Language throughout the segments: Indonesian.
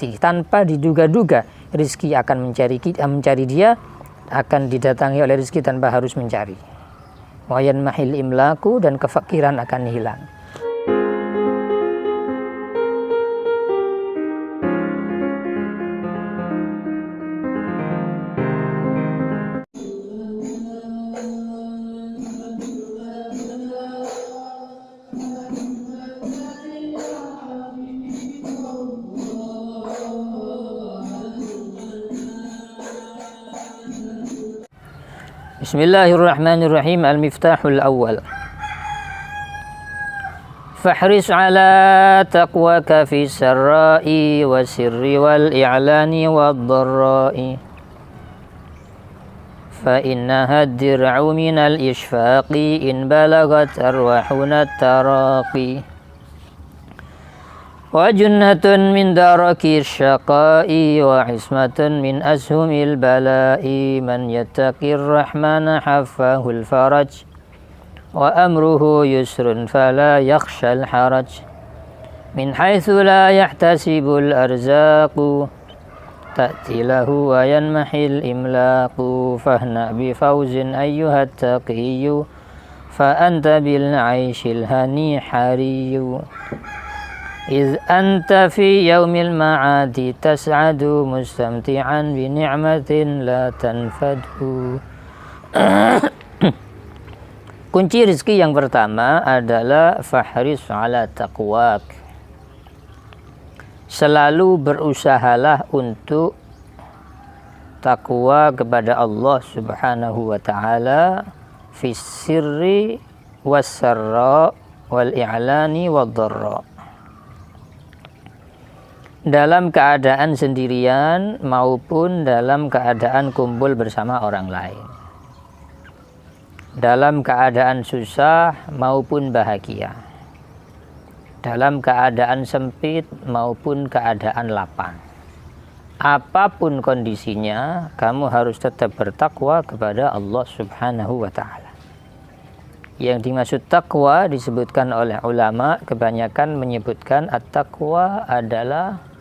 ta'ti, tanpa diduga-duga rizki akan mencari dia, akan didatangi oleh rizki tanpa harus mencari. Wa yanmahil imlaku, dan kefakiran akan hilang. Bismillahirrahmanirrahim. Al-miftahul awal. Fahris ala taqwaka fi sarra'i wa sirri wal i'lani wad dharra'i, fa innaha ad-dir'u minal ishfaqi in balagat arwahuna taraqi, wa junnatun min daraki syaqai wa ismatun min ashumil balai, man yattaqir rahmana haffahul faraj wa amruhu yusrun fala yakhshal haraj, min haitsu la yahtasibul arzaqu ta'ti lahu wa yanmahil imlaqu, fahna bi fawzin ayyuhat taqiyyu fa anta bil 'aishil hani hariyyu, إذ أنت في يوم المعاد تسعد مستمتعا بنعمة لا تنفد. Kunci rezeki yang pertama adalah fahris ala taqwak. Selalu berusahalah untuk takwa kepada Allah Subhanahu wa taala fi sirri was sarra wal i'lani wad dharra, dalam keadaan sendirian maupun dalam keadaan kumpul bersama orang lain, dalam keadaan susah maupun bahagia, dalam keadaan sempit maupun keadaan lapang. Apapun kondisinya, kamu harus tetap bertakwa kepada Allah Subhanahu wa ta'ala. Yang dimaksud takwa disebutkan oleh ulama, kebanyakan menyebutkan at-taqwa adalah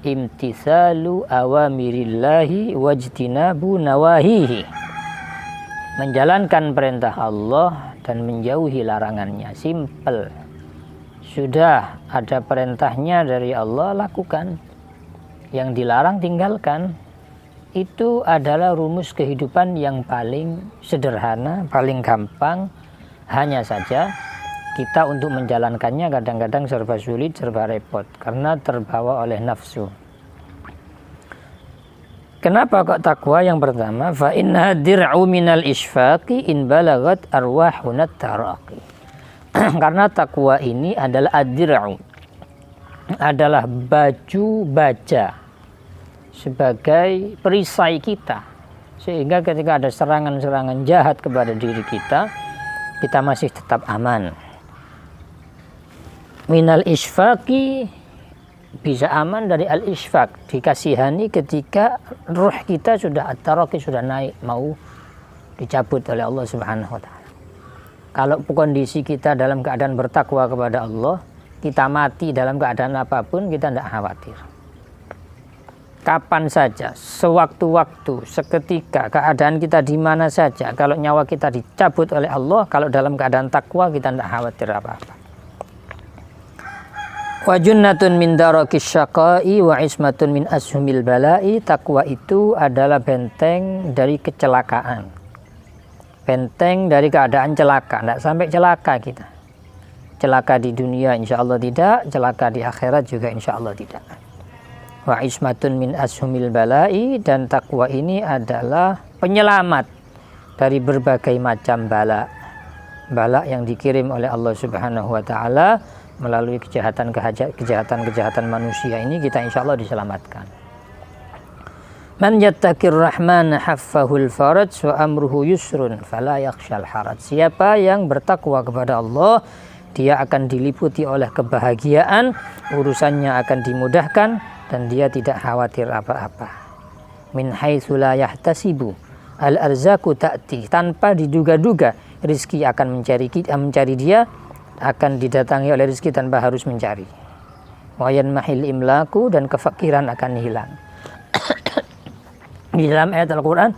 imtithalu awamirillahi wajtinabu nawahihi, menjalankan perintah Allah dan menjauhi larangannya. Simple. Sudah ada perintahnya dari Allah, lakukan. Yang dilarang tinggalkan. Itu adalah rumus kehidupan yang paling sederhana, paling gampang. Hanya saja kita untuk menjalankannya kadang-kadang serba sulit, serba repot, karena terbawa oleh nafsu. Kenapa kok takwa yang pertama? Fa inna dir'u minal ishfaqi in balagat arwahunat taraqi. Karena takwa ini adalah ad-dir'u, adalah baju baja sebagai perisai kita, sehingga ketika ada serangan-serangan jahat kepada diri kita, kita masih tetap aman. Minal ishfaqi, bisa aman dari al-ishfaq, dikasihani ketika ruh kita sudah at-taraqi, sudah naik, mau dicabut oleh Allah Subhanahu wa ta'ala. Kalau kondisi kita dalam keadaan bertakwa kepada Allah, kita mati dalam keadaan apapun, kita tidak khawatir. Kapan saja, sewaktu-waktu, seketika, keadaan kita di mana saja, kalau nyawa kita dicabut oleh Allah, kalau dalam keadaan takwa, kita tidak khawatir apa-apa. Wa junnatun min darakis syaqai wa ismatun min ashumil balai. Takwa itu adalah benteng dari kecelakaan, benteng dari keadaan celaka. Tidak sampai celaka kita. Celaka di dunia insya Allah tidak, celaka di akhirat juga insya Allah tidak. Wa ismatun min ashumil balai, dan takwa ini adalah penyelamat dari berbagai macam bala. Bala yang dikirim oleh Allah Subhanahu wa ta'ala melalui kejahatan manusia ini, kita insya Allah diselamatkan. Man yattaqir rahmana haffahul faraj wa amruhu yusrun fala yakhshal haraj. Siapa yang bertakwa kepada Allah, dia akan diliputi oleh kebahagiaan, urusannya akan dimudahkan, dan dia tidak khawatir apa-apa. Min haitsu la yahtasibu al-arzaku ta'ti, tanpa diduga-duga rizki akan mencari dia, akan didatangi oleh rizki tanpa harus mencari. wa yanmahil imlaku, dan kefakiran akan hilang. Di dalam ayat Al-Qur'an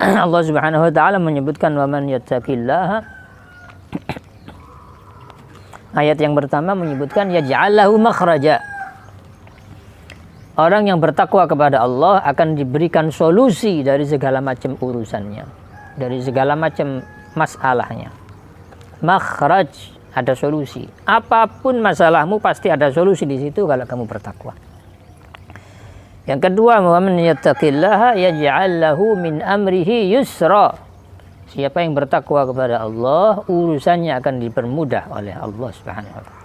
Allah Subhanahu wa taala menyebutkan wa man yattaqillaha. Ayat yang pertama menyebutkan yaj'al lahu makhraja. Orang yang bertakwa kepada Allah akan diberikan solusi dari segala macam urusannya, dari segala macam masalahnya. Makhraj, ada solusi. Apapun masalahmu pasti ada solusi di situ kalau kamu bertakwa. Yang kedua, wa man yattaqillaha yaj'al lahu min amrihi yusra. Siapa yang bertakwa kepada Allah, urusannya akan dipermudah oleh Allah Subhanahu wa taala.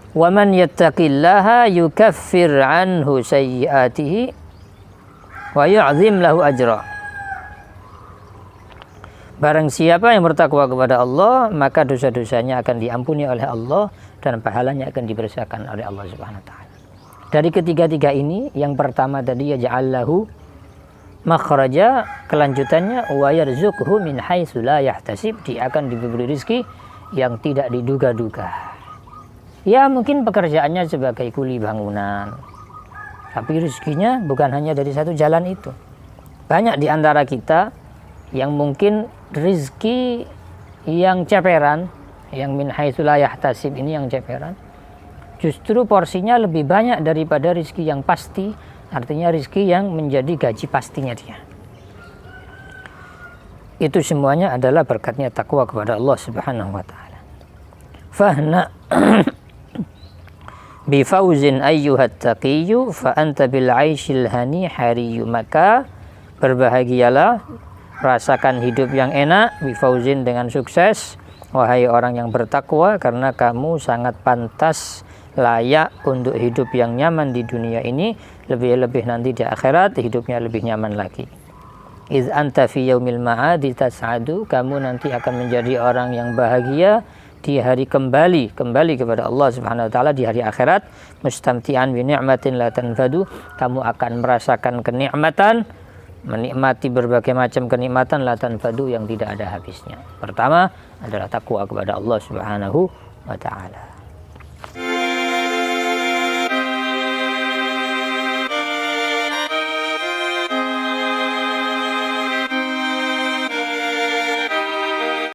Wa man yattaqillaha yukaffir anhu sayyi'atihi wa yu'zim lahu ajra. Barang siapa yang bertakwa kepada Allah, maka dosa-dosanya akan diampuni oleh Allah dan pahalanya akan dibesarkan oleh Allah Subhanahu wa taala. Dari ketiga-tiga ini, yang pertama tadi yaj'al lahu makhraja, kelanjutannya wa yarzuqhu min haitsu la yahtasib, dia akan diberi rezeki yang tidak diduga-duga. Ya mungkin pekerjaannya sebagai kuli bangunan, tapi rezekinya bukan hanya dari satu jalan itu. Banyak di antara kita yang mungkin rezeki yang ceperan, yang min haitsu la yahtasib ini yang ceperan, justru porsinya lebih banyak daripada rezeki yang pasti, artinya rezeki yang menjadi gaji pastinya dia. Itu semuanya adalah berkatnya takwa kepada Allah Subhanahu wa taala. Fahna bifauzin ayyuhat taqiyyu fa anta bil 'aishil hani hariyu, maka berbahagialah, rasakan hidup yang enak, bifauzin dengan sukses, wahai orang yang bertakwa, karena kamu sangat pantas, layak untuk hidup yang nyaman di dunia ini, lebih-lebih nanti di akhirat hidupnya lebih nyaman lagi. Iz anta fi yaumil ma'adi tas'adu, kamu nanti akan menjadi orang yang bahagia di hari kembali kepada Allah Subhanahu wa taala di hari akhirat. Mustamti'an bi ni'matin la tanfadu, kamu akan merasakan kenikmatan, menikmati berbagai macam kenikmatan la tanfadu, yang tidak ada habisnya. Pertama adalah takwa kepada Allah Subhanahu wa taala.